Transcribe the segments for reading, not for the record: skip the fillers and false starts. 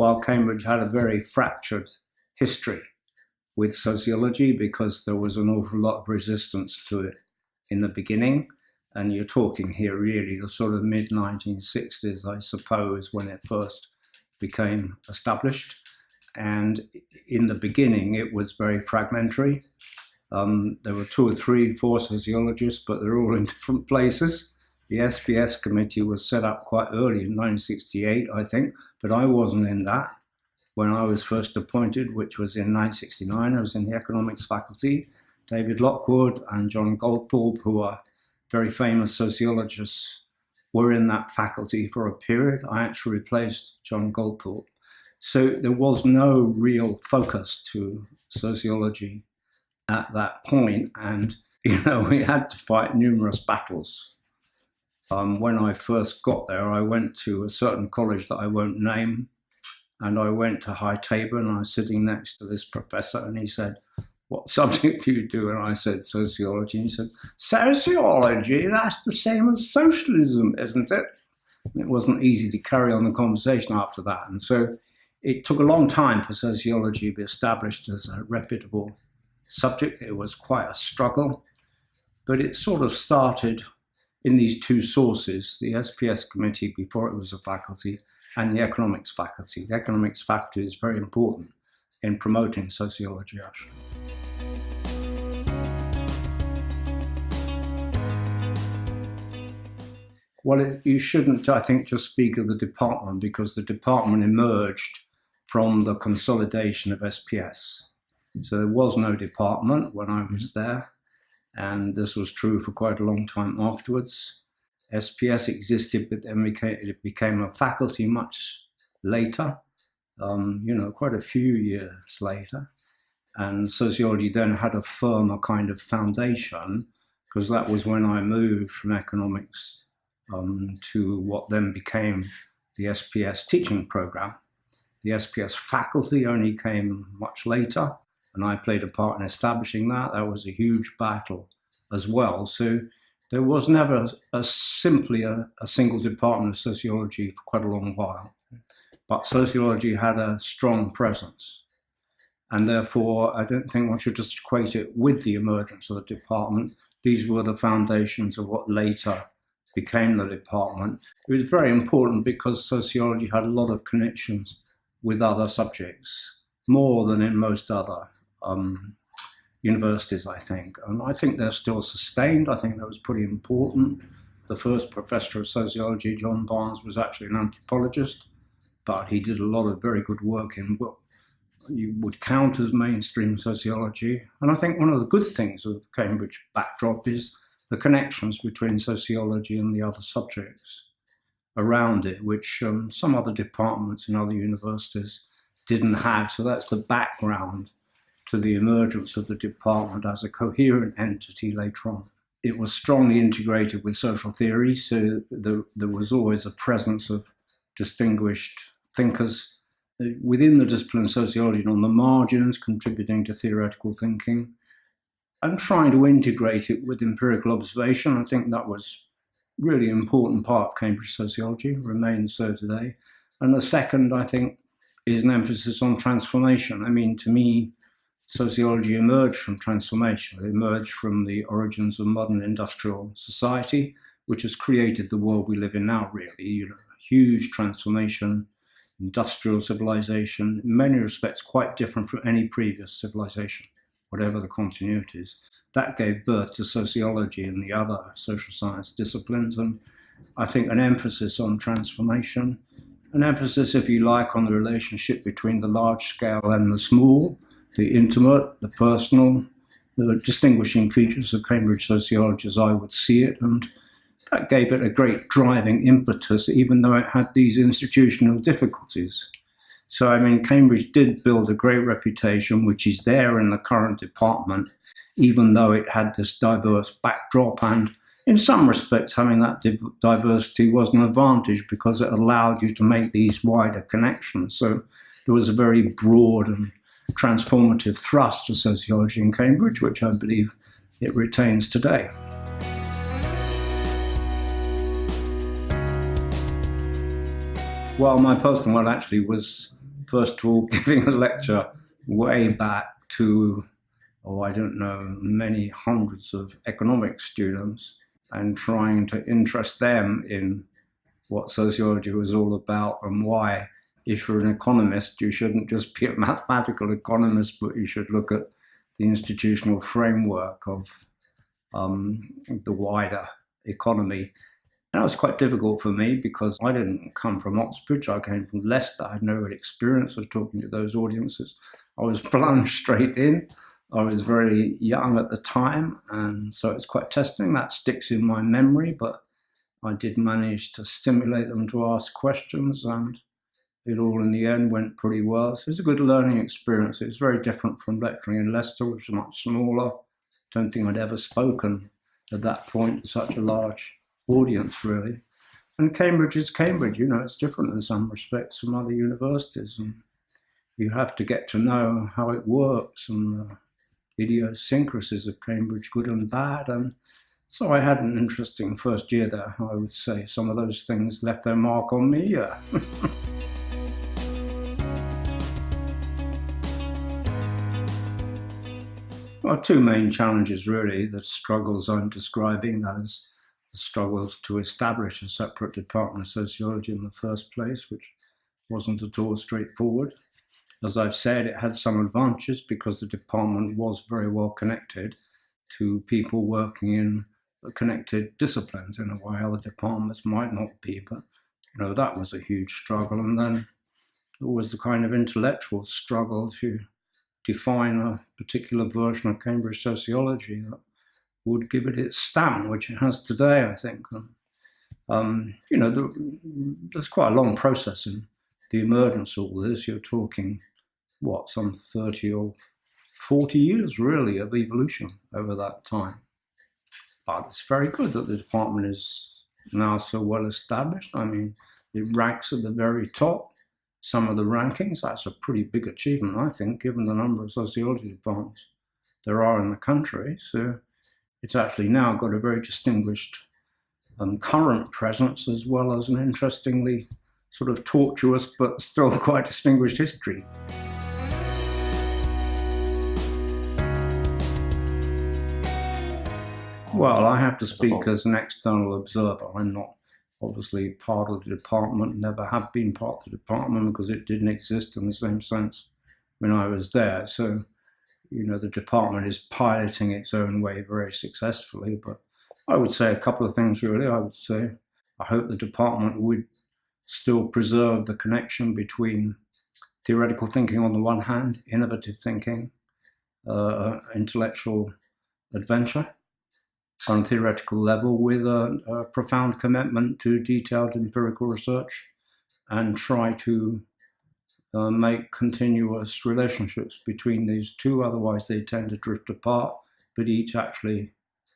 while Cambridge had a very fractured history with sociology because there was an awful lot of resistance to it in the beginning. And you're talking here really the sort of mid-1960s, I suppose, when it first became established. And in the beginning, it was very fragmentary. There were 2 or 3, 4 sociologists, but they're all in different places. The SPS committee was set up quite early in 1968, I think, but I wasn't in that when I was first appointed, which was in 1969. I was in the economics faculty. David Lockwood and John Goldthorpe, who are very famous sociologists, were in that faculty for a period. I actually replaced John Goldthorpe. So there was no real focus to sociology at that point. And, we had to fight numerous battles. When I first got there, I went to a certain college that I won't name, and I went to High Tabor, and I was sitting next to this professor, and he said, "What subject do you do?" And I said, "Sociology." And he said, "Sociology? That's the same as socialism, isn't it?" And it wasn't easy to carry on the conversation after that. And so it took a long time for sociology to be established as a reputable subject. It was quite a struggle, but it sort of started in these 2 sources, the SPS committee before it was a faculty and the economics faculty. The economics faculty is very important in promoting sociology, actually. Well, you shouldn't, I think, just speak of the department, because the department emerged from the consolidation of SPS. So there was no department when I was there, and this was true for quite a long time afterwards. SPS existed, but then it became a faculty much later, quite a few years later. And sociology then had a firmer kind of foundation, because that was when I moved from economics to what then became the SPS teaching program. The SPS faculty only came much later, and I played a part in establishing that. That was a huge battle as well. So there was never simply a single department of sociology for quite a long while. But sociology had a strong presence. And therefore, I don't think one should just equate it with the emergence of the department. These were the foundations of what later became the department. It was very important because sociology had a lot of connections with other subjects, more than in most other universities, I think. And I think they're still sustained. I think that was pretty important. The first professor of sociology, John Barnes, was actually an anthropologist, but he did a lot of very good work in what you would count as mainstream sociology. And I think one of the good things of the Cambridge backdrop is the connections between sociology and the other subjects around it, which some other departments in other universities didn't have. So that's the background to the emergence of the department as a coherent entity later on. It was strongly integrated with social theory, so there was always a presence of distinguished thinkers within the discipline of sociology and on the margins, contributing to theoretical thinking, and trying to integrate it with empirical observation. I think that was really important part of Cambridge sociology, remains so today. And the second, I think, is an emphasis on transformation. I mean, to me, sociology emerged from transformation. It emerged from the origins of modern industrial society, which has created the world we live in now, really. Huge transformation, industrial civilization, in many respects quite different from any previous civilization, whatever the continuities. That gave birth to sociology and the other social science disciplines, and I think an emphasis on transformation, an emphasis, if you like, on the relationship between the large scale and the small, the intimate, the personal, the distinguishing features of Cambridge sociology as I would see it, and that gave it a great driving impetus, even though it had these institutional difficulties. So, I mean, Cambridge did build a great reputation, which is there in the current department, even though it had this diverse backdrop. And in some respects, having that diversity was an advantage because it allowed you to make these wider connections. So there was a very broad and transformative thrust to sociology in Cambridge, which I believe it retains today. Well, my postdoc actually was first of all, giving a lecture way back to, I don't know, many hundreds of economics students and trying to interest them in what sociology was all about and why, if you're an economist, you shouldn't just be a mathematical economist, but you should look at the institutional framework of the wider economy. And that was quite difficult for me because I didn't come from Oxbridge, I came from Leicester. I had no experience of talking to those audiences. I was plunged straight in. I was very young at the time, and so it's quite testing. That sticks in my memory, but I did manage to stimulate them to ask questions, and it all in the end went pretty well. So it was a good learning experience. It was very different from lecturing in Leicester, which was much smaller. Don't think I'd ever spoken at that point to such a large audience, really. And Cambridge is Cambridge, it's different in some respects from other universities, and you have to get to know how it works and the idiosyncrasies of Cambridge, good and bad. And so I had an interesting first year there, I would say. Some of those things left their mark on me. Well, two main challenges, really, the struggles I'm describing, that is, the struggles to establish a separate Department of Sociology in the first place, which wasn't at all straightforward. As I've said, it had some advantages because the department was very well connected to people working in connected disciplines in a way other departments might not be, but that was a huge struggle. And then there was the kind of intellectual struggle to define a particular version of Cambridge sociology that would give it its stamp, which it has today, I think. There's quite a long process in the emergence of all this. You're talking, some 30 or 40 years, really, of evolution over that time. But it's very good that the department is now so well established. I mean, it ranks at the very top. Some of the rankings, that's a pretty big achievement, I think, given the number of sociology departments there are in the country. So it's actually now got a very distinguished current presence, as well as an interestingly sort of tortuous but still quite distinguished history. Well, I have to speak as an external observer. I'm not obviously part of the department, never have been part of the department because it didn't exist in the same sense when I was there. So, the department is piloting its own way very successfully. But I would say a couple of things, really. I would say I hope the department would still preserve the connection between theoretical thinking on the one hand, innovative thinking, intellectual adventure on a theoretical level, with a profound commitment to detailed empirical research, and try to make continuous relationships between these two. Otherwise they tend to drift apart, but each actually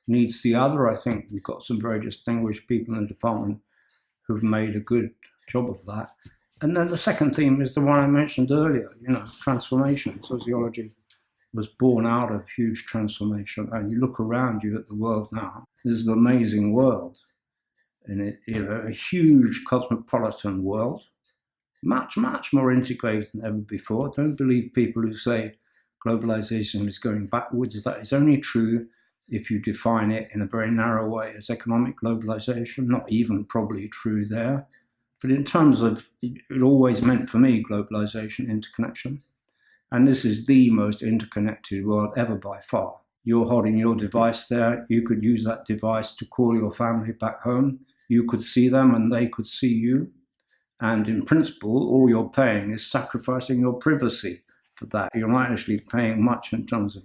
needs the other. I think we've got some very distinguished people in the department who've made a good job of that. And then the second theme is the one I mentioned earlier, transformation. Sociology was born out of huge transformation, and you look around you at the world now. This is an amazing world, and a huge cosmopolitan world, much more integrated than ever before. Don't believe people who say globalization is going backwards. That is only true if you define it in a very narrow way as economic globalization. Not even probably true there, but in terms of, it always meant for me globalization, interconnection. And this is the most interconnected world ever by far. You're holding your device there. You could use that device to call your family back home. You could see them and they could see you. And in principle, all you're paying is sacrificing your privacy for that. You're not actually paying much in terms of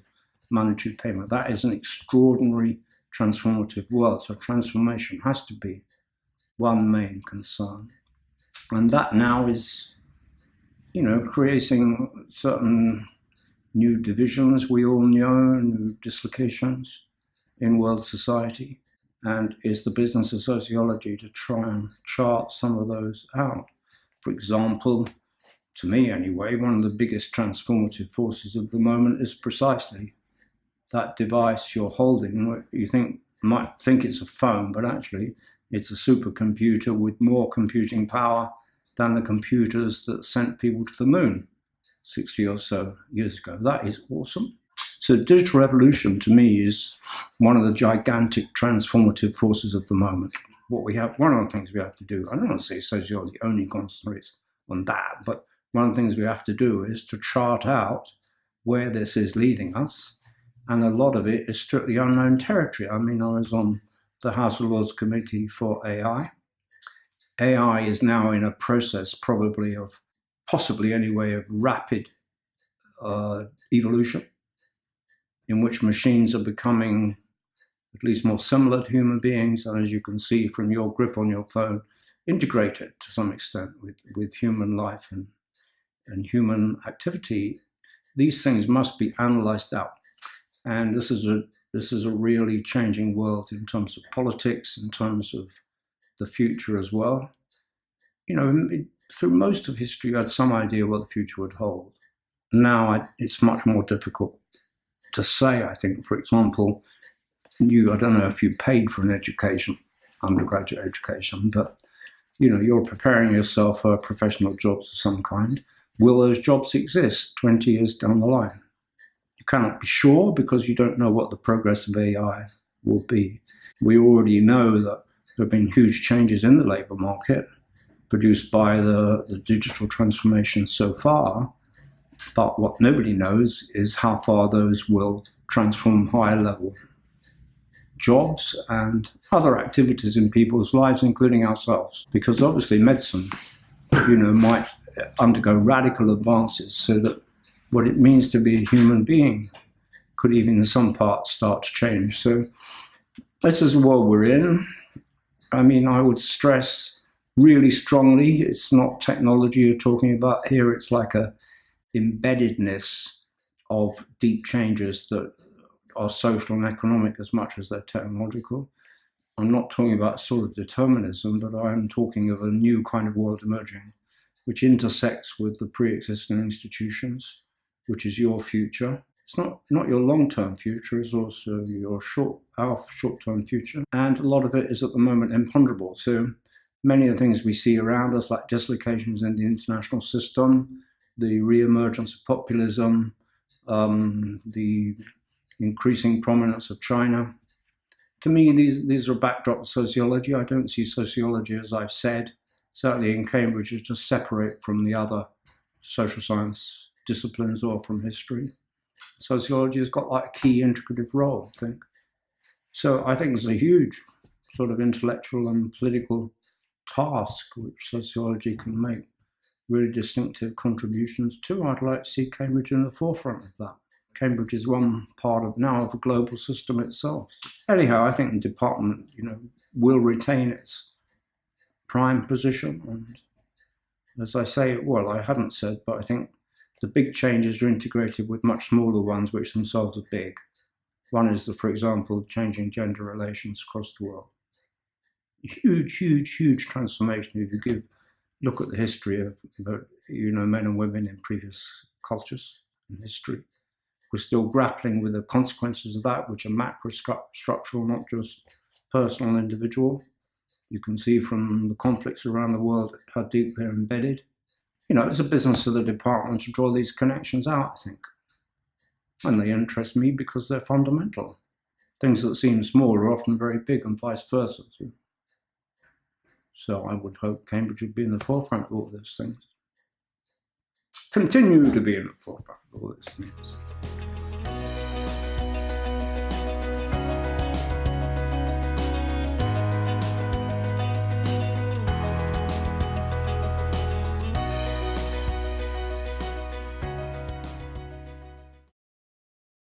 monetary payment. That is an extraordinary transformative world. So transformation has to be one main concern. And that now is, creating certain new divisions, we all know, new dislocations in world society. And it's the business of sociology to try and chart some of those out. For example, to me anyway, one of the biggest transformative forces of the moment is precisely that device you're holding. What you might think it's a phone, but actually it's a supercomputer with more computing power than the computers that sent people to the moon 60 or so years ago. That is awesome. So digital revolution to me is one of the gigantic transformative forces of the moment. One of the things we have to do, I don't want to say sociology only concentrates on that, but one of the things we have to do is to chart out where this is leading us. And a lot of it is strictly unknown territory. I mean, I was on the House of Lords Committee for AI. AI is now in a process probably of, possibly anyway, of rapid evolution, in which machines are becoming at least more similar to human beings, and as you can see from your grip on your phone, integrated to some extent with human life and human activity. These things must be analysed out. And this is a really changing world in terms of politics, in terms of the future as well. You know, through most of history, you had some idea what the future would hold. Now it's much more difficult to say, I think. For example, I don't know if you paid for an education, undergraduate education, but you're preparing yourself for professional jobs of some kind. Will those jobs exist 20 years down the line? You cannot be sure because you don't know what the progress of AI will be. We already know that there have been huge changes in the labour market produced by the digital transformation so far. But what nobody knows is how far those will transform higher level jobs and other activities in people's lives, including ourselves. Because obviously medicine, might undergo radical advances so that what it means to be a human being could even in some parts start to change. So this is the world we're in. I mean, I would stress really strongly, it's not technology you're talking about here, it's like a embeddedness of deep changes that are social and economic as much as they're technological. I'm not talking about sort of determinism, but I'm talking of a new kind of world emerging, which intersects with the pre-existing institutions, which is your future. It's not your long-term future, it's also our short-term future. And a lot of it is at the moment imponderable. So many of the things we see around us, like dislocations in the international system, the re-emergence of populism, the increasing prominence of China. To me, these are a backdrop of sociology. I don't see sociology, as I've said, certainly in Cambridge, as just separate from the other social science disciplines or from history. Sociology has got like a key integrative role, I think. So I think there's a huge sort of intellectual and political task which sociology can make really distinctive contributions to. I'd like to see Cambridge in the forefront of that. Cambridge is one part of a global system itself. Anyhow, I think the department, will retain its prime position. And as I say, well, I haven't said, but I think the big changes are integrated with much smaller ones, which themselves are big. One is, for example, changing gender relations across the world. Huge, huge, huge transformation if you look at the history of men and women in previous cultures and history. We're still grappling with the consequences of that, which are macro-structural, not just personal and individual. You can see from the conflicts around the world how deep they're embedded. It's a business of the department to draw these connections out, I think. And they interest me because they're fundamental. Things that seem small are often very big and vice versa. So I would hope Cambridge would be in the forefront of all those things. Continue to be in the forefront of all those things.